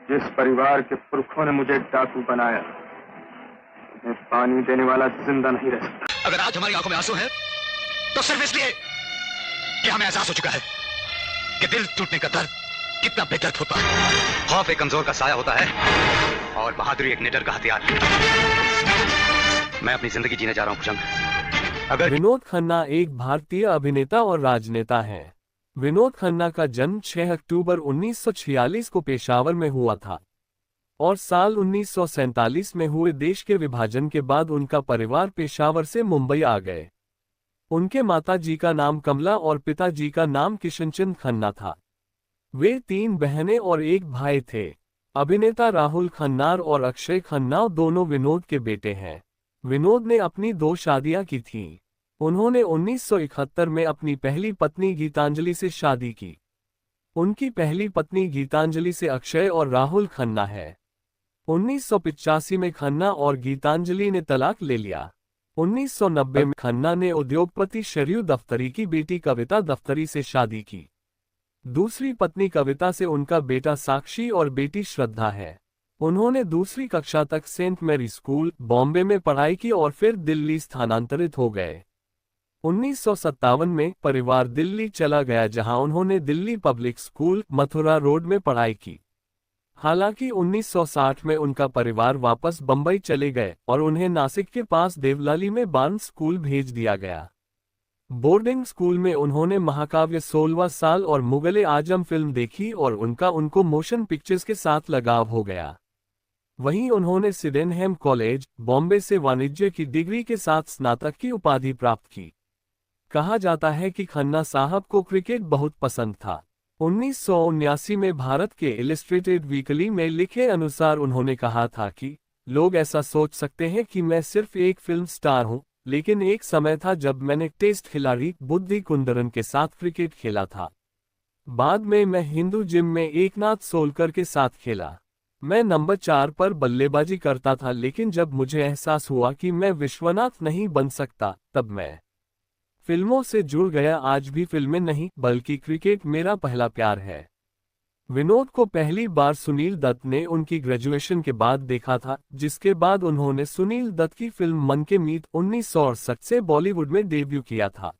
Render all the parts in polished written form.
जिस परिवार के पुरखों ने मुझे डाकू बनाया, उन्हें पानी देने वाला जिंदा नहीं रह सकता। अगर आज हमारी आंखों में आंसू है तो सिर्फ इसलिए कि हमें एहसास हो चुका है कि दिल टूटने का दर्द कितना बेदर्द होता है। खौफ एक कमजोर का साया होता है और बहादुरी एक निडर का हथियार। मैं अपनी जिंदगी जीने जा रहा हूं भुजंग। अगर विनोद खन्ना एक भारतीय अभिनेता और राजनेता हैं। विनोद खन्ना का जन्म 6 अक्टूबर 1946 को पेशावर में हुआ था और साल 1947 में हुए देश के विभाजन के बाद उनका परिवार पेशावर से मुंबई आ गए। उनके माता जी का नाम कमला और पिताजी का नाम किशनचंद खन्ना था। वे 3 बहनें और 1 भाई थे। अभिनेता राहुल खन्नार और अक्षय खन्ना दोनों विनोद के बेटे हैं। विनोद ने अपनी 2 शादियां की थीं। उन्होंने 1971 में अपनी पहली पत्नी गीतांजलि से शादी की। उनकी पहली पत्नी गीतांजलि से अक्षय और राहुल खन्ना है। 1985 में खन्ना और गीतांजलि ने तलाक ले लिया। 1990 में खन्ना ने उद्योगपति शरयू दफ्तरी की बेटी कविता दफ्तरी से शादी की। दूसरी पत्नी कविता से उनका बेटा साक्षी और बेटी श्रद्धा है। उन्होंने दूसरी कक्षा तक सेंट मैरी स्कूल, बॉम्बे में पढ़ाई की और फिर दिल्ली स्थानांतरित हो गए। 1957 में परिवार दिल्ली चला गया, जहां उन्होंने Delhi public school, Mathura road में पढ़ाई की। हालांकि 1960 में उनका परिवार वापस बंबई चले गए और उन्हें नासिक के पास देवलाली में बार्न स्कूल भेज दिया गया। बोर्डिंग स्कूल में उन्होंने महाकाव्य 16वां साल और मुगले आजम फिल्म देखी और उनको मोशन पिक्चर्स के साथ लगाव हो गया। वहीं उन्होंने सिडेनहैम कॉलेज, बॉम्बे से वाणिज्य की डिग्री के साथ स्नातक की उपाधि प्राप्त की। कहा जाता है कि खन्ना साहब को क्रिकेट बहुत पसंद था। 1979 में भारत के इलस्ट्रेटेड वीकली में लिखे अनुसार उन्होंने कहा था कि लोग ऐसा सोच सकते हैं कि मैं सिर्फ एक फिल्म स्टार हूं, लेकिन एक समय था जब मैंने टेस्ट खिलाड़ी बुद्धि कुंदरन के साथ क्रिकेट खेला था। बाद में मैं हिंदू जिम में एकनाथ सोलकर के साथ खेला। मैं नंबर 4 पर बल्लेबाजी करता था, लेकिन जब मुझे एहसास हुआ कि मैं विश्वनाथ नहीं बन सकता, तब मैं फिल्मों से जुड़ गया। आज भी फिल्में नहीं बल्कि क्रिकेट मेरा पहला प्यार है। विनोद को पहली बार सुनील दत्त ने उनकी ग्रेजुएशन के बाद देखा था, जिसके बाद उन्होंने सुनील दत्त की फिल्म मन के मीत 1968 से बॉलीवुड में डेब्यू किया था।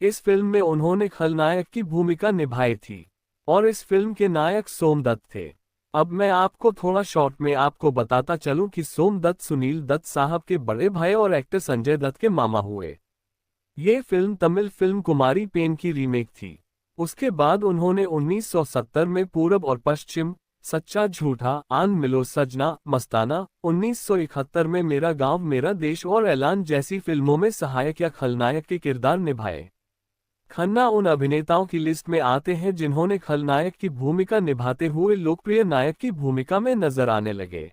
इस फिल्म में उन्होंने खलनायक की भूमिका निभाई थी और इस फिल्म के नायक सोमदत्त थे। अब मैं आपको थोड़ा शॉर्ट में आपको बताता चलूं कि सोमदत्त सुनील दत्त साहब के बड़े भाई और एक्टर संजय दत्त के मामा हुए। ये फिल्म तमिल फिल्म कुमारी पेन की रीमेक थी। उसके बाद उन्होंने 1970 में पूरब और पश्चिम, सच्चा झूठा, आन मिलो सजना, मस्ताना, 1971 में मेरा गांव मेरा देश और ऐलान जैसी फिल्मों में सहायक या खलनायक के किरदार निभाए। खन्ना उन अभिनेताओं की लिस्ट में आते हैं जिन्होंने खलनायक की भूमिका निभाते हुए लोकप्रिय नायक की भूमिका में नजर आने लगे।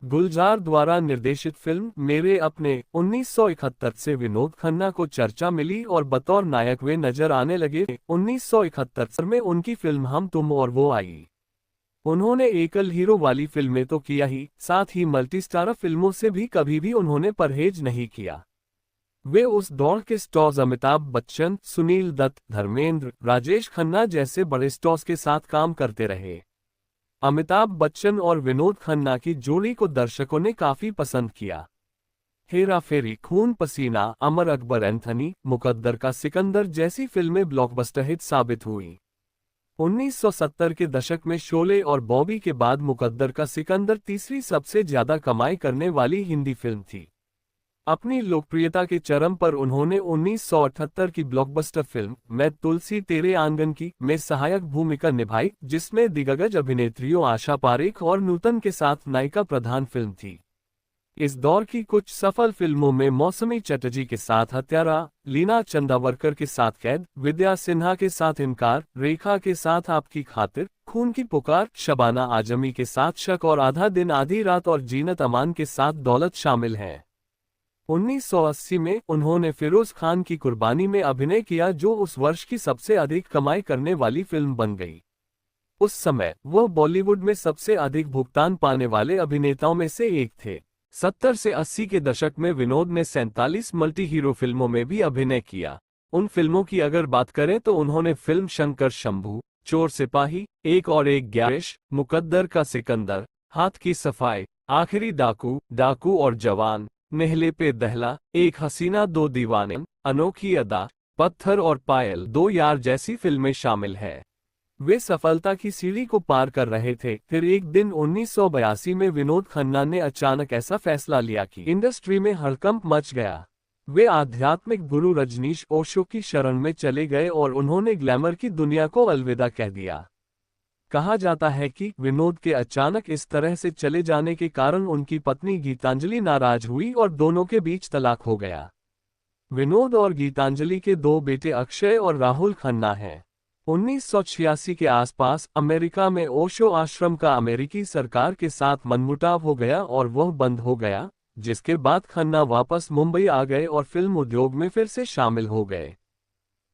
गुलजार द्वारा निर्देशित फिल्म मेरे अपने 1971 से विनोद खन्ना को चर्चा मिली और बतौर नायक वे नजर आने लगे। 1971 में उनकी फिल्म हम तुम और वो आई। उन्होंने एकल हीरो वाली फिल्में तो किया ही, साथ ही मल्टीस्टारर फिल्मों से भी कभी भी उन्होंने परहेज नहीं किया। वे उस दौर के स्टार्स अमिताभ बच्चन, सुनील दत्त, धर्मेंद्र, राजेश खन्ना जैसे बड़े स्टार्स के साथ काम करते रहे। अमिताभ बच्चन और विनोद खन्ना की जोड़ी को दर्शकों ने काफी पसंद किया। हेरा फेरी, खून पसीना, अमर अकबर एंथनी, मुकद्दर का सिकंदर जैसी फिल्में ब्लॉकबस्टर हिट साबित हुई। 1970 के दशक में शोले और बॉबी के बाद मुकद्दर का सिकंदर तीसरी सबसे ज्यादा कमाई करने वाली हिंदी फिल्म थी। अपनी लोकप्रियता के चरम पर उन्होंने 1978 की ब्लॉकबस्टर फिल्म मैं तुलसी तेरे आंगन की में सहायक भूमिका निभाई, जिसमें दिग्गज अभिनेत्रियों आशा पारेख और नूतन के साथ नायिका प्रधान फिल्म थी। इस दौर की कुछ सफल फिल्मों में मौसमी चटर्जी के साथ हत्यारा, लीना चंदावरकर के साथ कैद, विद्या सिन्हा के साथ इनकार, रेखा के साथ आपकी खातिर, खून की पुकार, शबाना आजमी के साथ शक और आधा दिन आधी रात और जीनत अमान के साथ दौलत शामिल हैं। 1980 में उन्होंने फिरोज खान की कुर्बानी में अभिनय किया, जो उस वर्ष की सबसे अधिक कमाई करने वाली फिल्म बन गई। उस समय वह बॉलीवुड में सबसे अधिक भुगतान पाने वाले अभिनेताओं में से एक थे। 70 से 80 के दशक में विनोद ने 47 मल्टी हीरो फिल्मों में भी अभिनय किया। उन फिल्मों की अगर बात करें तो उन्होंने फिल्म शंकर शंभू, चोर सिपाही, एक और एक गैरिश, मुकद्दर का सिकंदर, हाथ की सफाई, आखिरी डाकू, डाकू और जवान, नेहले पे दहला, एक हसीना दो दीवाने, अनोखी अदा, पत्थर और पायल, दो यार जैसी फिल्में शामिल है। वे सफलता की सीढ़ी को पार कर रहे थे। फिर एक दिन 1982 में विनोद खन्ना ने अचानक ऐसा फैसला लिया कि इंडस्ट्री में हड़कंप मच गया। वे आध्यात्मिक गुरु रजनीश ओशो की शरण में चले गए और उन्होंने ग्लैमर की दुनिया को अलविदा कह दिया। कहा जाता है कि विनोद के अचानक इस तरह से चले जाने के कारण उनकी पत्नी गीतांजलि नाराज हुई और दोनों के बीच तलाक हो गया। विनोद और गीतांजलि के दो बेटे अक्षय और राहुल खन्ना हैं। 1986 के आसपास अमेरिका में ओशो आश्रम का अमेरिकी सरकार के साथ मनमुटाव हो गया और वह बंद हो गया, जिसके बाद खन्ना वापस मुंबई आ गए और फिल्म उद्योग में फिर से शामिल हो गए।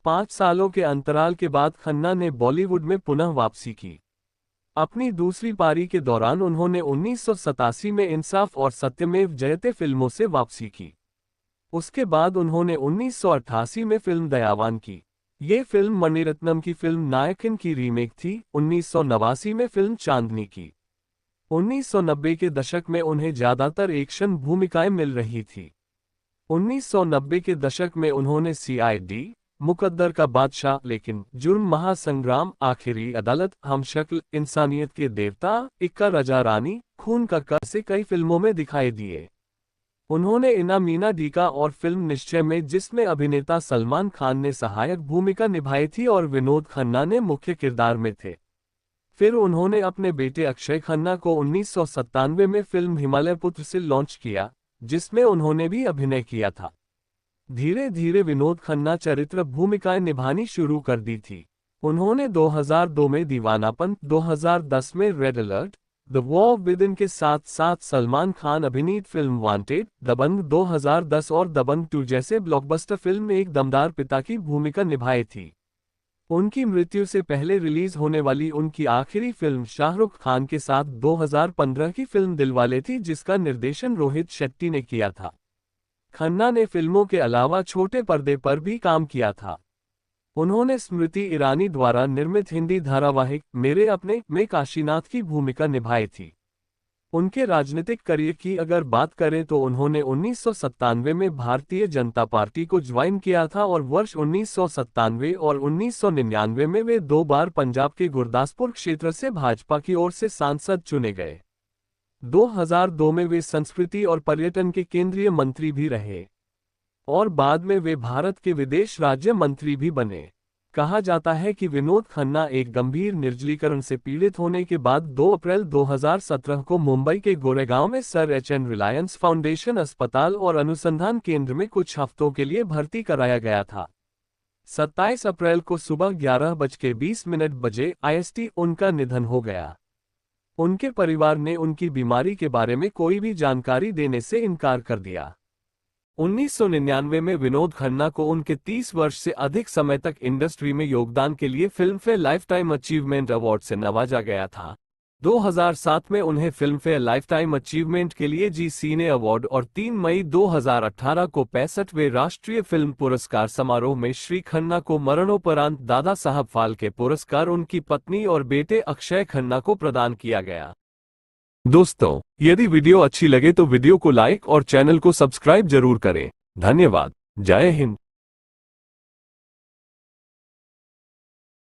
5 सालों के अंतराल के बाद खन्ना ने बॉलीवुड में पुनः वापसी की। अपनी दूसरी पारी के दौरान उन्होंने 1987 में इंसाफ और सत्यमेव जयते फिल्मों से वापसी की। उसके बाद उन्होंने 1988 में फिल्म दयावान की। ये फिल्म मणिरत्नम की फिल्म नायकन की रीमेक थी। 1989 में फिल्म चांदनी की। 1990 के दशक में उन्हें ज्यादातर एक्शन भूमिकाएं मिल रही थी। 1990 के दशक में उन्होंने CID, मुकद्दर का बादशाह, लेकिन जुर्म, महासंग्राम, आखिरी अदालत, हमशक्ल, इंसानियत के देवता, इक्का रजा रानी, खून का कर से कई फिल्मों में दिखाई दिए। उन्होंने इना मीना डीका और फिल्म निश्चय में, जिसमें अभिनेता सलमान खान ने सहायक भूमिका निभाई थी और विनोद खन्ना ने मुख्य किरदार में थे। फिर उन्होंने अपने बेटे अक्षय खन्ना को 1997 में फिल्म हिमालय पुत्र से लॉन्च किया, जिसमें उन्होंने भी अभिनय किया था। धीरे धीरे विनोद खन्ना चरित्र भूमिकाएं निभानी शुरू कर दी थी। उन्होंने 2002 में दीवानापन, 2010 में red alert, the war within के साथ साथ सलमान खान अभिनीत फिल्म वांटेड, दबंग 2010 और दबंग 2 जैसे ब्लॉकबस्टर फिल्म में एक दमदार पिता की भूमिका निभाई थी। उनकी मृत्यु से पहले रिलीज होने वाली उनकी आखिरी फिल्म शाहरुख खान के साथ 2015 की फिल्म दिलवाले थी, जिसका निर्देशन रोहित शेट्टी ने किया था। खन्ना ने फिल्मों के अलावा छोटे पर्दे पर भी काम किया था। उन्होंने स्मृति ईरानी द्वारा निर्मित हिंदी धारावाहिक मेरे अपने में काशीनाथ की भूमिका निभाई थी। उनके राजनीतिक करियर की अगर बात करें तो उन्होंने 1997 में भारतीय जनता पार्टी को ज्वाइन किया था और वर्ष 1997 और 1999 में वे 2 बार पंजाब के गुरदासपुर क्षेत्र से भाजपा की ओर से सांसद चुने गए। 2002 में वे संस्कृति और पर्यटन के केंद्रीय मंत्री भी रहे और बाद में वे भारत के विदेश राज्य मंत्री भी बने। कहा जाता है कि विनोद खन्ना एक गंभीर निर्जलीकरण से पीड़ित होने के बाद 2 अप्रैल 2017 को मुंबई के गोरेगांव में सर एच.एन. रिलायंस फाउंडेशन अस्पताल और अनुसंधान केंद्र में कुछ हफ्तों के लिए भर्ती कराया गया था। 27 अप्रैल को सुबह 11:20 बजे IST उनका निधन हो गया। उनके परिवार ने उनकी बीमारी के बारे में कोई भी जानकारी देने से इनकार कर दिया। 1999 में विनोद खन्ना को उनके 30 वर्ष से अधिक समय तक इंडस्ट्री में योगदान के लिए फिल्मफेयर लाइफटाइम अचीवमेंट अवार्ड से नवाजा गया था। 2007 में उन्हें फिल्मफेयर लाइफटाइम अचीवमेंट के लिए जी सिने अवार्ड और 3 मई 2018 को 65वें राष्ट्रीय फिल्म पुरस्कार समारोह में श्री खन्ना को मरणोपरांत दादा साहब फाल्के पुरस्कार उनकी पत्नी और बेटे अक्षय खन्ना को प्रदान किया गया। दोस्तों, यदि वीडियो अच्छी लगे तो वीडियो को लाइक और चैनल को सब्सक्राइब जरूर करें। धन्यवाद। जय हिंद।